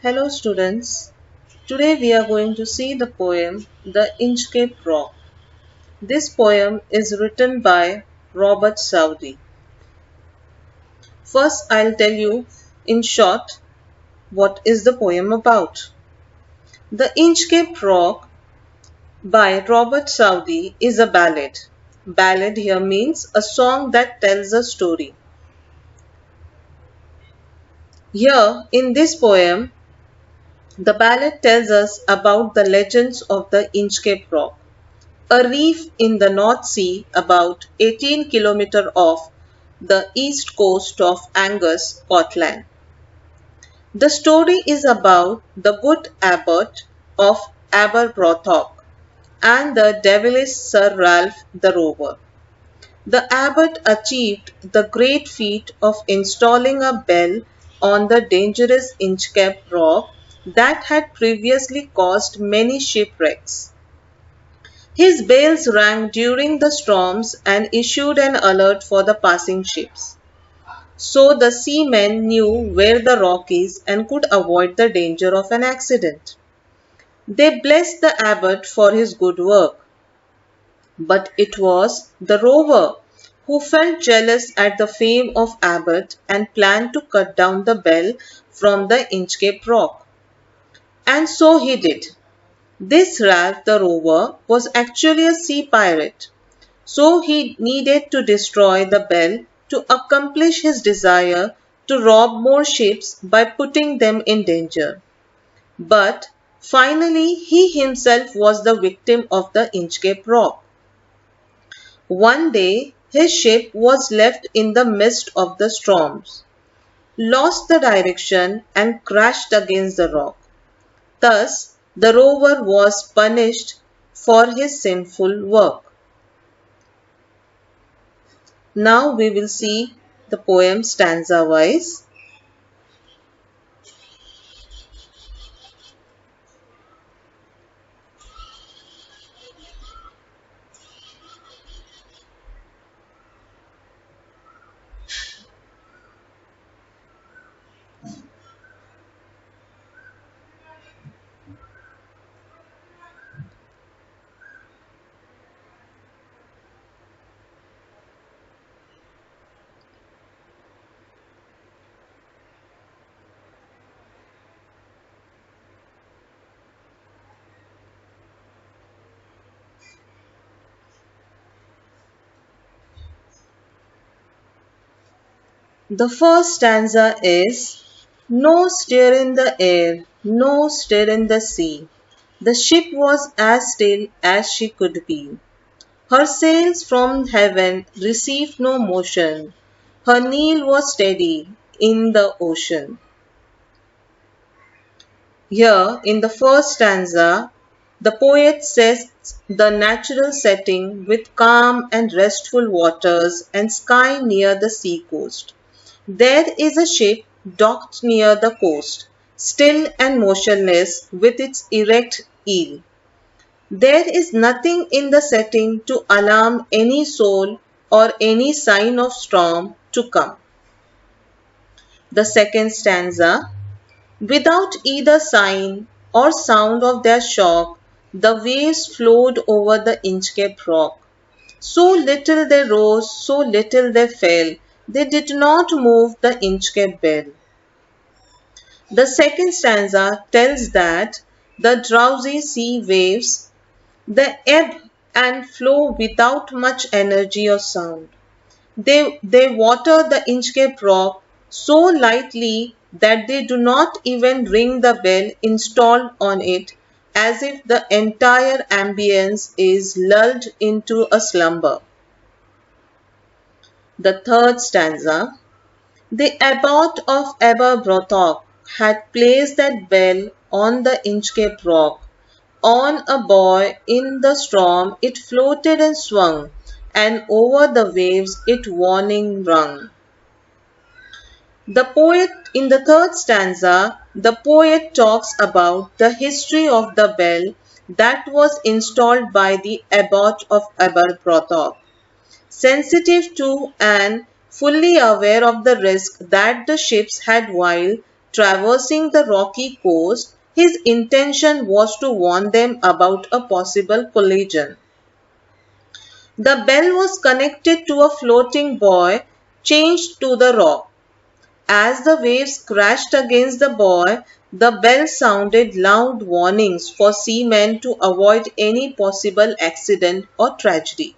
Hello students, today we are going to see the poem The Inchcape Rock. This poem is written by Robert Southey. First I'll tell you in short what is the poem about. The Inchcape Rock by Robert Southey is a ballad. Ballad here means a song that tells a story. Here in this poem, the ballad tells us about the legends of the Inchcape Rock, a reef in the North Sea about 18 kilometers off the east coast of Angus, Scotland. The story is about the good abbot of Aberbrothock and the devilish Sir Ralph the Rover. The abbot achieved the great feat of installing a bell on the dangerous Inchcape Rock that had previously caused many shipwrecks. His bells rang during the storms and issued an alert for the passing ships. So the seamen knew where the rock is and could avoid the danger of an accident. They blessed the abbot for his good work. But it was the rover who felt jealous at the fame of Abbott and planned to cut down the bell from the Inchcape Rock. And so he did. This Ralph the Rover was actually a sea pirate, so he needed to destroy the bell to accomplish his desire to rob more ships by putting them in danger. But finally, he himself was the victim of the Inchcape Rock. One day, his ship was left in the midst of the storms, lost the direction, and crashed against the rock. Thus, the rover was punished for his sinful work. Now we will see the poem stanza wise. The first stanza is no stir in the air, no stir in the sea. The ship was as still as she could be. Her sails from heaven received no motion. Her keel was steady in the ocean. Here, in the first stanza, the poet sets the natural setting with calm and restful waters and sky near the sea coast. There is a ship docked near the coast, still and motionless with its erect keel. There is nothing in the setting to alarm any soul or any sign of storm to come. The second stanza, without either sign or sound of their shock, the waves flowed over the Inchcape Rock. So little they rose, so little they fell, they did not move the Inchcape bell. The second stanza tells that the drowsy sea waves, they ebb and flow without much energy or sound. They water the Inchcape Rock so lightly that they do not even ring the bell installed on it, as if the entire ambience is lulled into a slumber. The third stanza, the abbot of Aberbrothock had placed that bell on the Inchcape Rock. On a buoy in the storm it floated and swung, and over the waves it warning rung. The poet in the third stanza, the poet talks about the history of the bell that was installed by the abbot of Aberbrothock. Sensitive to and fully aware of the risk that the ships had while traversing the rocky coast, his intention was to warn them about a possible collision. The bell was connected to a floating buoy chained to the rock. As the waves crashed against the buoy, the bell sounded loud warnings for seamen to avoid any possible accident or tragedy.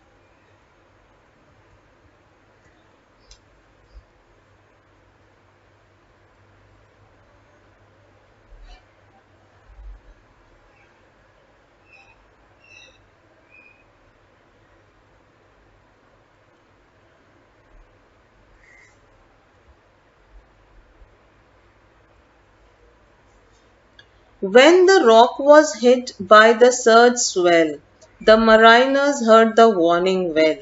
When the rock was hit by the surge swell, the mariners heard the warning well,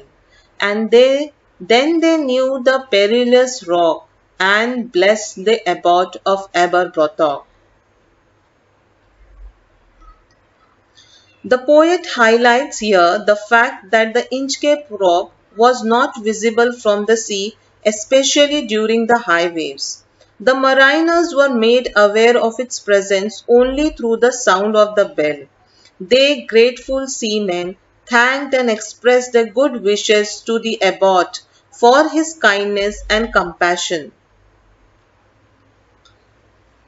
and then they knew the perilous rock and blessed the abbot of Aberbrothock. The poet highlights here the fact that the Inchcape Rock was not visible from the sea, especially during the high waves. The mariners were made aware of its presence only through the sound of the bell. They, grateful seamen, thanked and expressed their good wishes to the abbot for his kindness and compassion.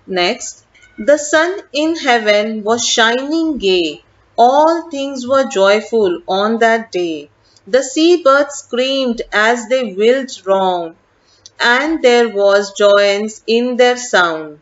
Next, the sun in heaven was shining gay. All things were joyful on that day. The seabirds screamed as they wheeled round, and there was joyance in their sound.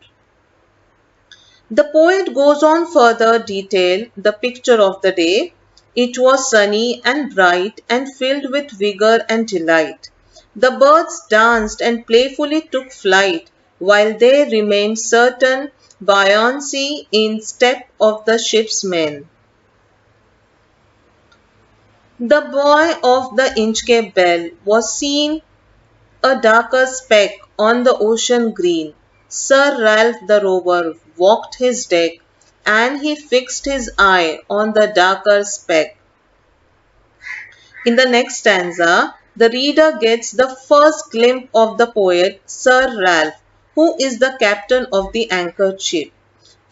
The poet goes on further detail the picture of the day. It was sunny and bright and filled with vigor and delight. The birds danced and playfully took flight, while they remained certain buoyancy in step of the ship's men. The buoy of the Inchcape Bell was seen a darker speck on the ocean green. Sir Ralph the rover walked his deck, and he fixed his eye on the darker speck. In the next stanza, the reader gets the first glimpse of the poet Sir Ralph, who is the captain of the anchored ship.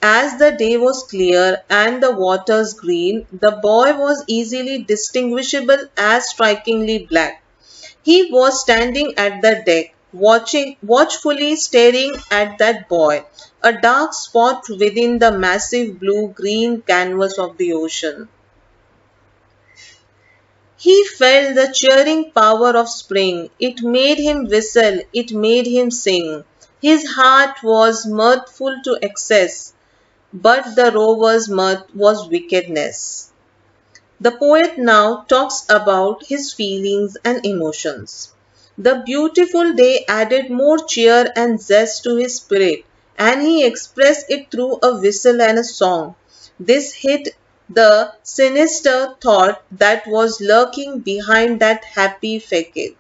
As the day was clear and the waters green, the buoy was easily distinguishable as strikingly black. He was standing at the deck, watchfully staring at that buoy, a dark spot within the massive blue-green canvas of the ocean. He felt the cheering power of spring. It made him whistle, it made him sing. His heart was mirthful to excess, but the rover's mirth was wickedness. The poet now talks about his feelings and emotions. The beautiful day added more cheer and zest to his spirit, and he expressed it through a whistle and a song. This hid the sinister thought that was lurking behind that happy facade.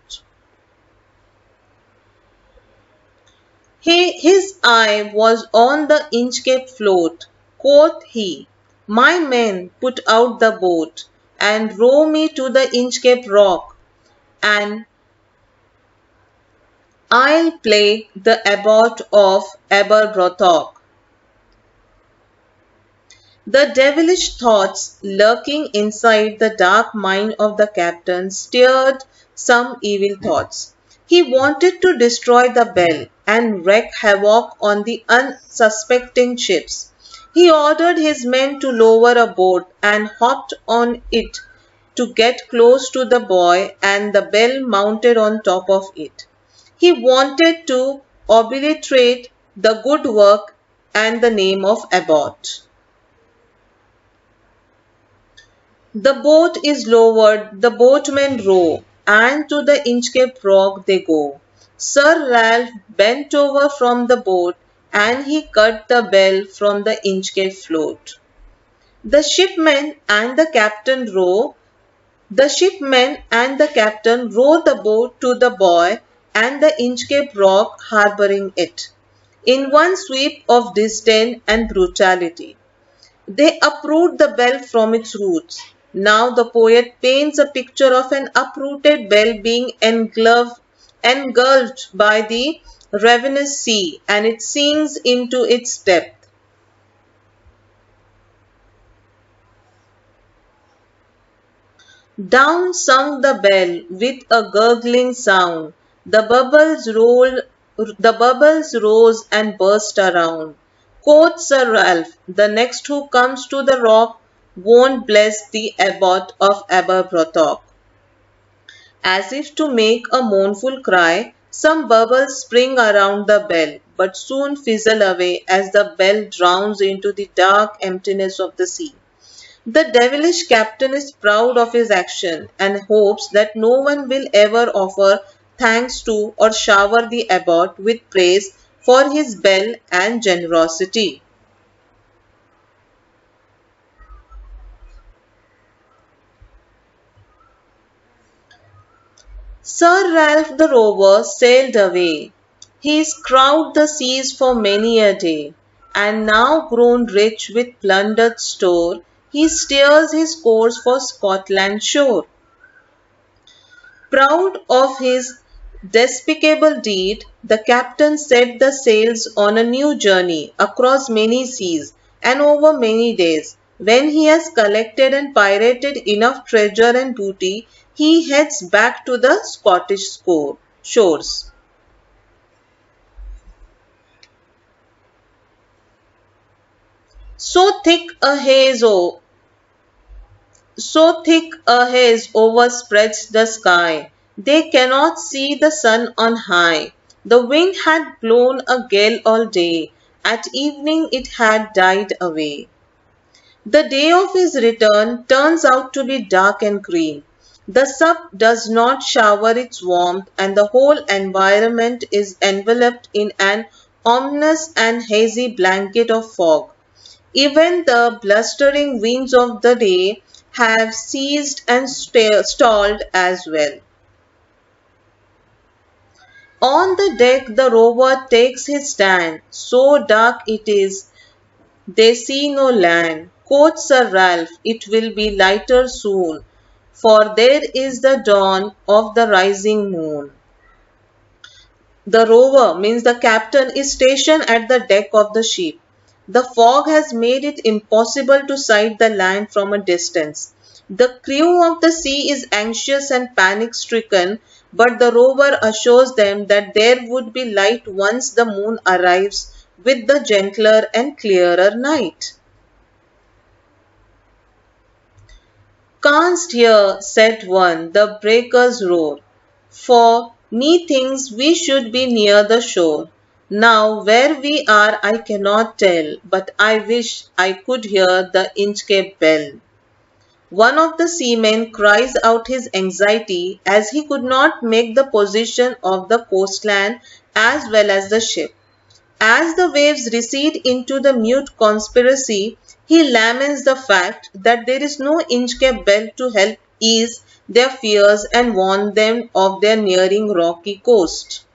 His eye was on the Inchcape float. Quoth he, "My men, put out the boat, and row me to the Inchcape Rock, and I'll play the abbot of Aberbrothock." The devilish thoughts lurking inside the dark mind of the captain stirred some evil thoughts. He wanted to destroy the bell and wreak havoc on the unsuspecting ships. He ordered his men to lower a boat and hopped on it to get close to the buoy and the bell mounted on top of it. He wanted to obliterate the good work and the name of Abbot. The boat is lowered, the boatmen row, and to the Inchcape Rock they go. Sir Ralph bent over from the boat, and he cut the bell from the Inchcape float. The shipmen and the captain row the boat to the buoy and the Inchcape Rock harbouring it, in one sweep of disdain and brutality. They uproot the bell from its roots. Now the poet paints a picture of an uprooted bell being engulfed by the ravenous sea, and it sinks into its depth. Down sunk the bell with a gurgling sound. The bubbles rose and burst around. Quoth Sir Ralph, the next who comes to the rock won't bless the abbot of Aberbrothok. As if to make a mournful cry, some bubbles spring around the bell, but soon fizzle away as the bell drowns into the dark emptiness of the sea. The devilish captain is proud of his action and hopes that no one will ever offer thanks to or shower the abbot with praise for his bell and generosity. Sir Ralph the Rover sailed away. He's scoured the seas for many a day, and now grown rich with plundered store, he steers his course for Scotland's shore. Proud of his despicable deed, the captain set the sails on a new journey across many seas and over many days. When he has collected and pirated enough treasure and booty, he heads back to the Scottish shores. So thick a haze, so thick a haze overspreads the sky, they cannot see the sun on high. The wind had blown a gale all day, at evening it had died away. The day of his return turns out to be dark and green. The sun does not shower its warmth, and the whole environment is enveloped in an ominous and hazy blanket of fog. Even the blustering winds of the day have ceased and stalled as well. On the deck the rover takes his stand. So dark it is, they see no land. Quoth Sir Ralph, it will be lighter soon, for there is the dawn of the rising moon. The rover means the captain is stationed at the deck of the ship. The fog has made it impossible to sight the land from a distance. The crew of the sea is anxious and panic-stricken, but the rover assures them that there would be light once the moon arrives with the gentler and clearer night. "Canst hear," said one, "the breakers roar? For methinks we should be near the shore. Now where we are I cannot tell, but I wish I could hear the Inchcape bell." One of the seamen cries out his anxiety as he could not make the position of the coastland as well as the ship. As the waves recede into the mute conspiracy, he laments the fact that there is no Inchcape bell to help ease their fears and warn them of their nearing rocky coast.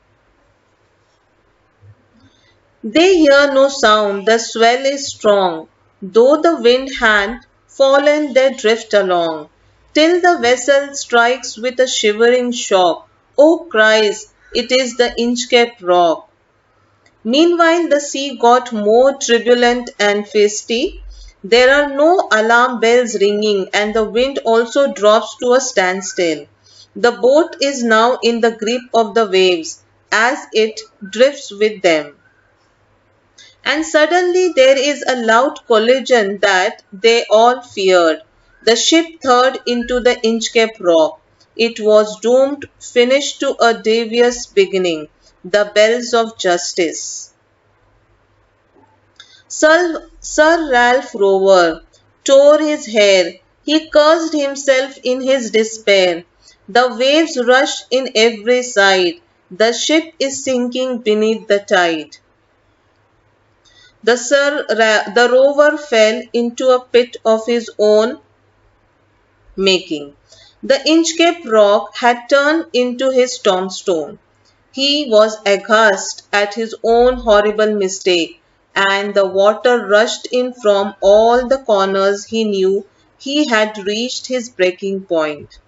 They hear no sound, the swell is strong, though the wind had fallen they drift along, till the vessel strikes with a shivering shock. Oh Christ, it is the Inchcape rock. Meanwhile the sea got more turbulent and feisty. There are no alarm bells ringing, and the wind also drops to a standstill. The boat is now in the grip of the waves as it drifts with them. And suddenly there is a loud collision that they all feared. The ship third into the Inchcape rock. It was doomed, finished to a devious beginning. The bells of justice. Sir Ralph Rover tore his hair. He cursed himself in his despair. The waves rush in every side. The ship is sinking beneath the tide. The rover fell into a pit of his own making. The Inchcape rock had turned into his tombstone. He was aghast at his own horrible mistake, and the water rushed in from all the corners. He knew he had reached his breaking point.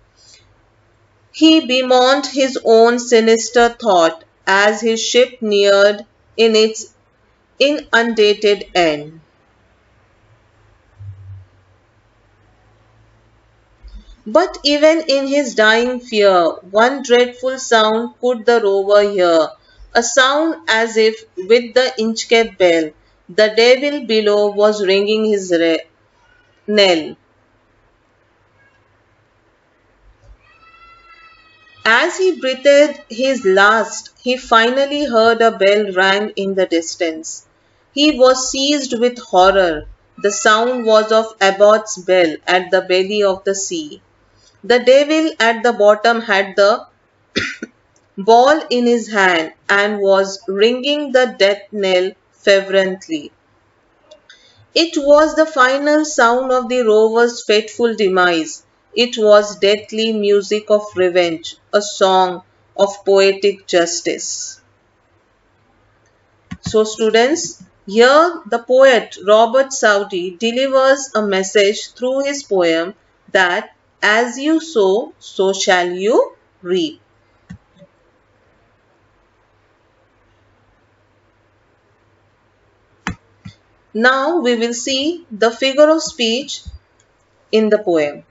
He bemoaned his own sinister thought as his ship neared in its inundated end. But even in his dying fear, one dreadful sound could the rover hear, a sound as if with the Inchcape bell the devil below was ringing his knell. As he breathed his last, he finally heard a bell rang in the distance. He was seized with horror. The sound was of Abbott's bell at the belly of the sea. The devil at the bottom had the ball in his hand and was ringing the death knell fervently. It was the final sound of the rover's fateful demise. It was deathly music of revenge, a song of poetic justice. So students, here the poet Robert Southey delivers a message through his poem that as you sow, so shall you reap. Now we will see the figure of speech in the poem.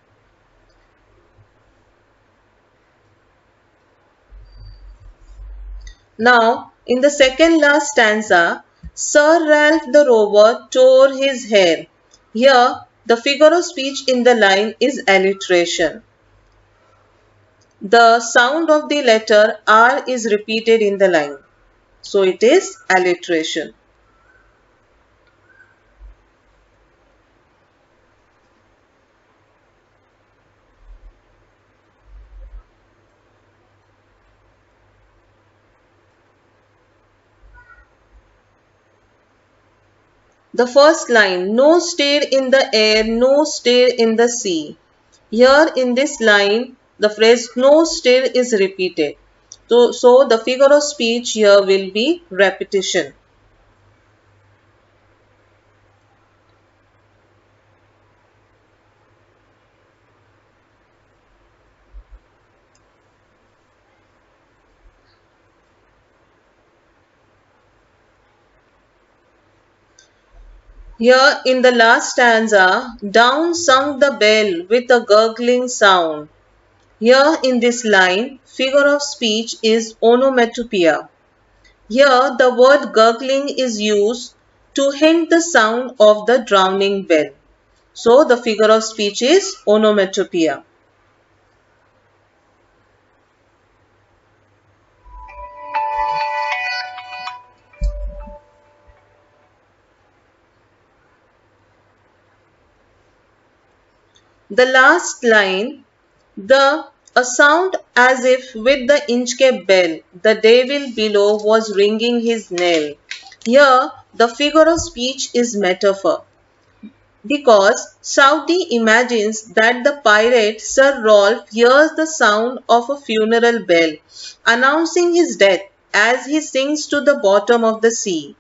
Now, in the second last stanza, Sir Ralph the Rover tore his hair. Here, the figure of speech in the line is alliteration. The sound of the letter R is repeated in the line. So it is alliteration. The first line, no stir in the air, no stir in the sea. Here in this line, the phrase no stir is repeated. So the figure of speech here will be repetition. Here in the last stanza, down sunk the bell with a gurgling sound. Here in this line, figure of speech is onomatopoeia. Here the word gurgling is used to hint the sound of the drowning bell. So the figure of speech is onomatopoeia. The last line, a sound as if with the Inchcape bell, the devil below was ringing his knell. Here, the figure of speech is metaphor, because Southey imagines that the pirate Sir Rolfe hears the sound of a funeral bell announcing his death as he sinks to the bottom of the sea.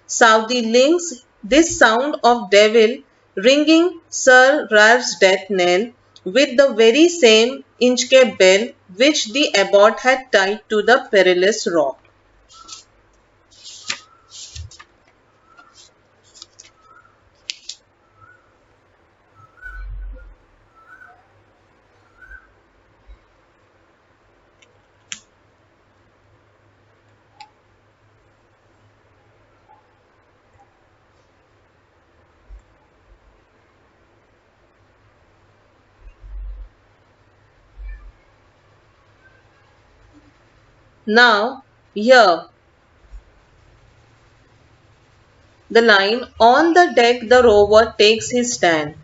Southey links this sound of devil ringing Sir Ralph's death knell with the very same Inchcape bell which the abbot had tied to the perilous rock. Now, here the line, on the deck the rover takes his stand.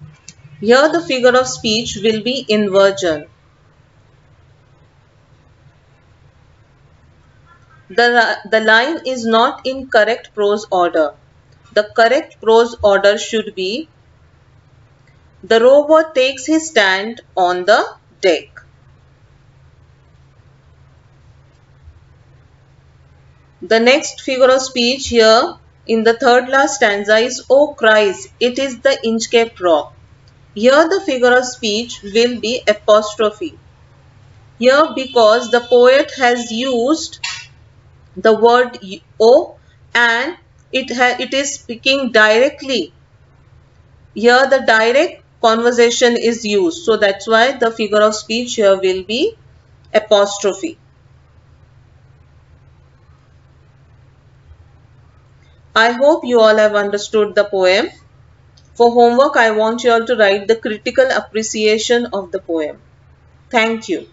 Here the figure of speech will be inversion. The line is not in correct prose order. The correct prose order should be, the rover takes his stand on the deck. The next figure of speech here in the third last stanza is, oh Christ, it is the Inchcape rock. Here the figure of speech will be apostrophe. Here because the poet has used the word O, and it is speaking directly. Here the direct conversation is used, so that's why the figure of speech here will be apostrophe. I hope you all have understood the poem. For homework, I want you all to write the critical appreciation of the poem. Thank you.